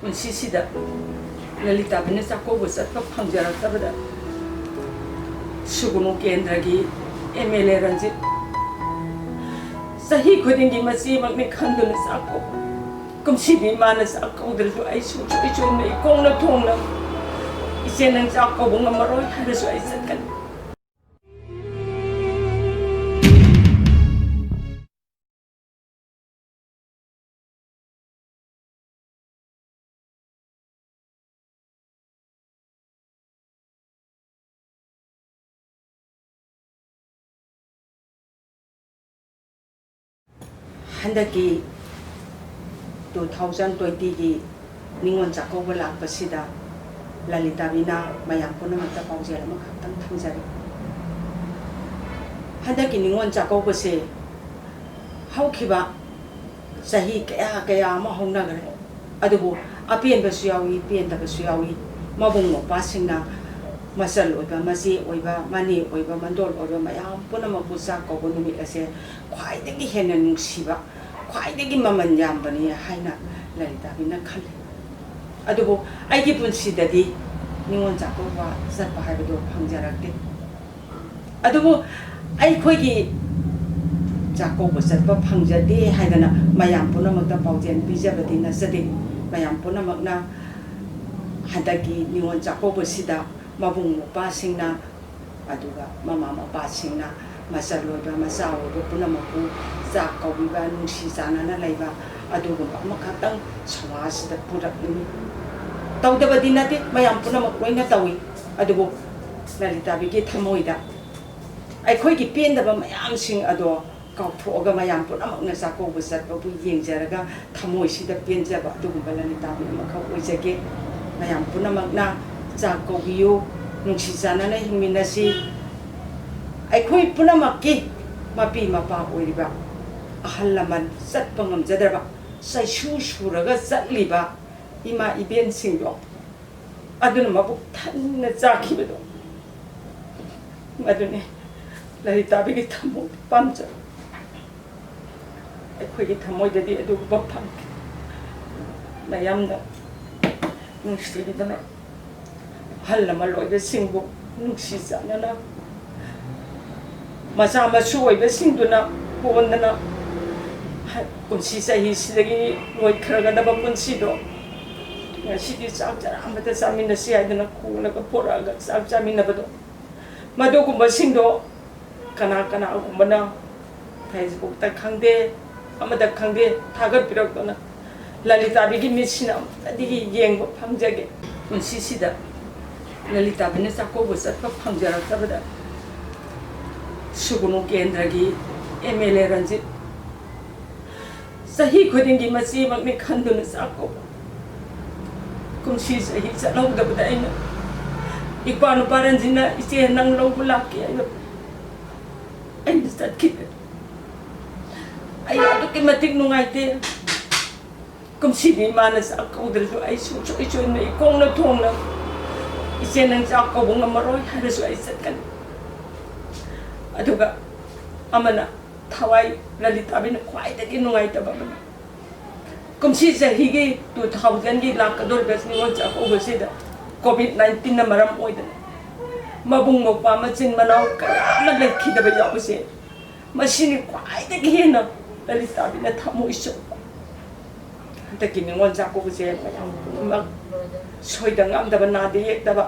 ꯄꯨꯟꯁꯤꯁꯤꯗ ꯂꯂꯤꯇꯥꯕꯤꯅ ꯆꯥꯛꯀꯧꯕ ꯆꯠꯄ ꯐꯪꯖꯔꯛꯇꯕꯗ ꯁꯨꯒꯨꯅꯨ ꯀꯦꯟꯗ꯭ꯔꯒꯤ MLA ꯔꯟꯖꯤꯠ ꯆꯍꯤ ꯈꯨꯗꯤꯡꯒꯤ ꯃꯆꯦꯃꯛꯅꯤ ꯈꯟꯗꯨꯅ ꯆꯥꯛꯀꯧꯕ ꯀꯨꯝꯁꯤꯗꯤ ꯃꯥꯅ ꯆꯥꯛꯀꯧꯗ꯭ꯔꯁꯨ ꯑꯩ ꯁꯨꯡꯁꯣꯏ ꯁꯣꯏꯗꯅ ꯏꯀꯣꯡꯅ ꯊꯣꯡꯅ 이제 는 ꯆꯥꯛꯀꯧꯕ ꯉꯝꯃꯔꯣꯏ ꯍꯥꯏꯔꯁꯨ ꯑꯩ ꯆꯠꯀꯅꯤ ꯍꯟꯗꯛꯀꯤ 2020ꯒꯤ ꯅꯤꯉꯣꯜ ꯆꯥꯛꯀꯧꯕ ꯂꯥꯛꯄꯁꯤꯗ ꯂꯂꯤꯇꯥꯕꯤꯅ ꯃꯌꯥꯝ ꯄꯨꯝꯅꯃꯛꯇ ꯄꯥꯎꯖꯦꯜ ꯑꯃꯈꯛꯇꯪ ꯊꯝꯖꯔꯤ ꯍꯟꯗꯛꯀꯤ ꯅꯤꯉꯣꯜ ꯆꯥꯛꯀꯧꯕꯁꯦ ꯍꯧꯈꯤꯕ ꯆꯍꯤ ꯀꯌꯥ ꯑꯃ ꯍꯧꯅꯈ꯭ꯔꯦ ꯑꯗꯨꯕꯨ ꯑꯄꯦꯟꯕꯁꯨ ꯌꯥꯎꯏ ꯄꯦꯟꯗꯕꯁꯨ ꯌꯥꯎꯏ ꯃꯕꯨꯡ ꯃꯧꯄ꯭ꯋꯥꯁꯤꯡꯅ ꯃꯆꯜ ꯑꯣꯏꯕ ꯃꯆꯦ ꯑꯣꯏꯕ ꯃꯅꯦ ꯑꯣꯏꯕ ꯃꯟꯗꯣꯜ ꯑꯣꯏꯕ ꯃꯌꯥꯝ ꯄꯨꯝꯅꯃꯛꯄꯨ ꯆꯥꯛ ꯀꯧꯕ ꯅꯨꯃꯤꯠ ꯑꯁꯦ ꯈ꯭ꯋꯥꯏꯗꯒꯤ ꯍꯦꯟꯅ ꯅꯨꯡꯁꯤꯕ ꯈ꯭ꯋꯥꯏꯗꯒꯤ ꯃꯃꯜ ꯌꯥꯝꯕꯅꯤ ꯍꯥꯏꯅ ꯂꯂꯤꯇꯥꯕꯤꯅ ꯈꯜꯂꯤ ꯑꯗꯨꯕꯨ ꯑꯩꯒꯤ ꯄꯨꯟꯁꯤꯗꯗꯤ ꯅꯤꯉꯣꯜ ꯆꯥꯛꯀꯧꯕ ꯆꯠꯄ ꯍꯥꯏꯕꯗꯣ ꯐꯪꯖꯔꯛꯇꯦ ꯑꯗꯨꯕꯨ ꯑꯩꯈꯣꯏꯒꯤ ꯆꯥꯛꯀꯧꯕ ꯆꯠꯄ ꯐꯪꯖꯗꯦ ꯍꯥꯏꯗꯅ ꯃꯌꯥꯝ ꯄꯨꯝꯅꯃꯛꯇ ꯄꯥꯎꯖꯦꯜ ꯄꯤꯖꯕꯗꯤ ꯅꯠꯆꯗꯦ ꯃꯌꯥꯝ ꯄꯨꯝꯅꯃꯛꯅ ꯍꯟꯗꯛꯀꯤ ꯅꯤꯉꯣꯜ ꯆꯥꯛꯀꯧꯕꯁꯤꯗ ꯃꯕꯨꯡ ꯃꯧꯄ꯭ꯋꯥꯁꯤꯡꯅ ꯑꯗꯨꯒ ꯃꯃꯥ ꯃꯄꯥꯁꯤꯡꯅ ꯃꯆꯜ ꯑꯣꯏꯕ ꯃꯆꯥ ꯑꯣꯏꯕ ꯄꯨꯝꯅꯃꯛꯄꯨ ꯆꯥꯛ ꯀꯧꯕꯤꯕ ꯅꯨꯡꯁꯤ ꯆꯥꯟꯅꯅ ꯂꯩꯕ ꯑꯗꯨꯒꯨꯝꯕ ꯑꯃꯈꯛꯇꯪ ꯁꯃꯥꯖꯁꯤꯗ ꯄꯨꯔꯛꯅꯤꯡꯏ ꯇꯧꯗꯕꯗꯤ ꯅꯠꯇꯦ ꯃꯌꯥꯝ ꯄꯨꯝꯅꯃꯛ ꯂꯣꯏꯅ ꯇꯧꯏ ꯑꯗꯨꯕꯨ ꯂꯂꯤꯇꯥꯕꯤꯒꯤ ꯊꯃꯣꯏꯗ ꯑꯩꯈꯣꯏꯒꯤ ꯄꯦꯟꯗꯕ ꯃꯌꯥꯝꯁꯤꯡ ꯑꯗꯣ ꯀꯥꯎꯊꯣꯛꯑꯒ ꯃꯌꯥꯝ ꯄꯨꯝꯅꯃꯛꯅ ꯆꯥꯛꯀꯧꯕ ꯆꯠꯄꯕꯨ ꯌꯦꯡꯖꯔꯒ ꯊꯃꯣꯏꯁꯤꯗ ꯄꯦꯟꯖꯕ ꯑꯗꯨꯒꯨꯝꯕ ꯂꯂꯤꯇꯥꯕꯤ ꯑꯃꯈꯛ ꯑꯣꯏꯖꯒꯦ ꯃꯌꯥꯝ ꯄꯨꯝꯅꯃꯛꯅ ꯆꯥꯛ ꯀꯧꯕꯤꯌꯨ ꯅꯨꯡꯁꯤ ꯆꯥꯟꯅꯅ ꯍꯤꯡꯃꯤꯟꯅꯁꯤ ꯑꯩꯈꯣꯏ ꯄꯨꯝꯅꯃꯛꯀꯤ ꯃꯄꯤ ꯃꯄꯥ ꯑꯣꯏꯔꯤꯕ ꯑꯍꯜ ꯂꯃꯟ ꯆꯠꯄ ꯉꯝꯖꯗ꯭ꯔꯕ ꯆꯩꯁꯨ ꯁꯨꯔꯒ ꯆꯠꯂꯤꯕ ꯏꯃꯥ ꯏꯕꯦꯟꯁꯤꯡꯗꯣ ꯑꯗꯨꯅ ꯃꯕꯨꯛ ꯊꯟꯅ ꯆꯥꯈꯤꯕꯗꯣ ꯃꯗꯨꯅꯤ ꯂꯂꯤꯇꯥꯕꯤꯒꯤ ꯊꯃꯣꯏ ꯄꯥꯝꯖꯕ ꯑꯩꯈꯣꯏꯒꯤ ꯊꯃꯣꯏꯗꯗꯤ ꯑꯗꯨꯒꯨꯝꯕ ꯐꯪꯈꯤ ꯃꯌꯥꯝꯅ ꯅꯨꯡꯁꯤꯕꯤꯗꯅ ꯑꯍꯜ ꯂꯃꯟ ꯑꯣꯏꯕꯁꯤꯡꯕꯨ ꯅꯨꯡꯁꯤ ꯆꯥꯟꯅꯅ ꯃꯆꯥ ꯃꯁꯨ ꯑꯣꯏꯕꯁꯤꯡꯗꯨꯅ ꯀꯣꯟꯗꯅ ꯄꯨꯟꯁꯤ ꯆꯍꯤꯁꯤꯗꯒꯤ ꯂꯣꯏꯈ꯭ꯔꯒꯗꯕ ꯄꯨꯟꯁꯤꯗꯣ ꯉꯁꯤꯗꯤ ꯆꯥꯛ ꯆꯔꯥ ꯑꯃꯇ ꯆꯥꯃꯤꯟꯅꯁꯤ ꯍꯥꯏꯗꯅ ꯀꯣꯜꯂꯒ ꯄꯣꯔꯛꯑꯒ ꯆꯥꯛ ꯆꯥꯃꯤꯟꯅꯕꯗꯣ ꯃꯗꯨꯒꯨꯝꯕꯁꯤꯡꯗꯣ ꯀꯅꯥꯒꯨꯝꯕꯅ ꯐꯦꯁꯕꯨꯛꯇ ꯈꯪꯗꯦ ꯑꯃꯗ ꯈꯪꯗꯦ ꯊꯥꯒꯠꯄꯤꯔꯛꯇꯨꯅ ꯂꯂꯤꯇꯥꯕꯤꯒꯤ ꯃꯤꯠꯁꯤꯅ ꯑꯃꯨꯛꯇꯗꯤ ꯌꯦꯡꯕ ꯐꯪꯖꯒꯦ ꯄꯨꯟꯁꯤꯁꯤꯗ ꯂꯂꯤꯇꯥꯕꯤꯅ ꯆꯥꯛꯀꯧꯕ ꯆꯠꯄ ꯐꯪꯖꯔꯛꯇꯕꯗ ꯁꯨꯒꯨꯅꯨ ꯀꯦꯟꯗ꯭ꯔꯒꯤ MLA ꯔꯟꯖꯤꯠ ꯆꯍꯤ ꯈꯨꯗꯤꯡꯒꯤ ꯃꯆꯦꯃꯛꯅꯤ ꯈꯟꯗꯨꯅ ꯆꯥꯛꯀꯧꯕ ꯀꯨꯝꯁꯤ ꯆꯍꯤ ꯆꯠꯍꯧꯗꯕꯗ ꯑꯩꯅ ꯏꯄꯥ ꯅꯨꯄꯥ ꯔꯟꯖꯤꯠꯅ ꯏꯆꯦ ꯅꯪ ꯂꯧꯕ ꯂꯥꯛꯀꯦ ꯑꯩꯅ ꯆꯠꯈꯤꯗꯦ ꯑꯩ ꯑꯗꯨꯛꯀꯤ ꯃꯇꯤꯛ ꯅꯨꯡꯉꯥꯏꯇꯦ ꯀꯨꯝꯁꯤꯗꯤ ꯃꯥꯅ ꯆꯥꯛ ꯀꯧꯗ꯭ꯔꯁꯨ ꯑꯩ ꯁꯨꯡꯁꯣꯏ ꯁꯣꯏꯗꯅ ꯏꯀꯣꯡꯅ ꯊꯣꯡꯅ 이제 는 ꯆꯥꯛ ꯀꯧꯕ ꯉꯝꯃꯔꯣꯏ ꯍꯥꯏꯔꯁꯨ ꯑꯩ ꯆꯠꯀꯅꯤ ꯑꯗꯨꯒ ꯑꯃꯅ ꯊꯋꯥꯏ ꯂꯂꯤꯇꯥꯕꯤꯅ ꯈ꯭ꯋꯥꯏꯗꯒꯤ ꯅꯨꯡꯉꯥꯏꯇꯕ ꯑꯃꯅ ꯀꯨꯝꯁꯤ ꯆꯍꯤꯒꯤ 2000ꯒꯤ ꯂꯥꯛꯀꯗꯧꯔꯤꯕ ꯅꯤꯉꯣꯜ ꯆꯥꯛꯀꯧꯕꯁꯤꯗ COVID-19ꯅ ꯃꯔꯝ ꯑꯣꯏꯗꯅ ꯃꯕꯨꯡ ꯃꯧꯄ꯭ꯋꯥ ꯃꯆꯤꯟ ꯃꯅꯥꯎ ꯀꯌꯥ ꯑꯃ ꯂꯩꯈꯤꯗꯕ ꯌꯥꯎꯕꯁꯦ ꯃꯁꯤꯅꯤ ꯈ꯭ꯋꯥꯏꯗꯒꯤ ꯍꯦꯟꯅ ꯂꯂꯤꯇꯥꯕꯤꯅ ꯊꯃꯣꯏ ꯁꯣꯛꯄ ꯍꯟꯗꯛꯀꯤ ꯅꯤꯉꯣꯜ ꯆꯥꯛꯀꯧꯕꯁꯦ ꯃꯌꯥꯝ ꯄꯨꯝꯅꯃꯛ ꯁꯣꯏꯗ ꯉꯥꯝꯗꯕ ꯅꯥꯗ ꯌꯦꯛꯇꯕ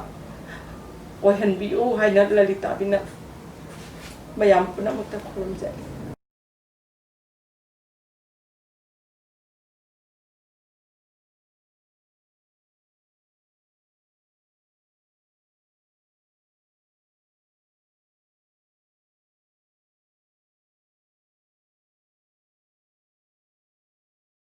ꯑꯣꯏꯍꯟꯕꯤꯌꯨ ꯍꯥꯏꯅ ꯂꯂꯤꯇꯥꯕꯤꯅ ꯃꯌꯥꯝ ꯄꯨꯝꯅꯃꯛꯇ ꯈꯨꯔꯨꯝꯖꯔꯤ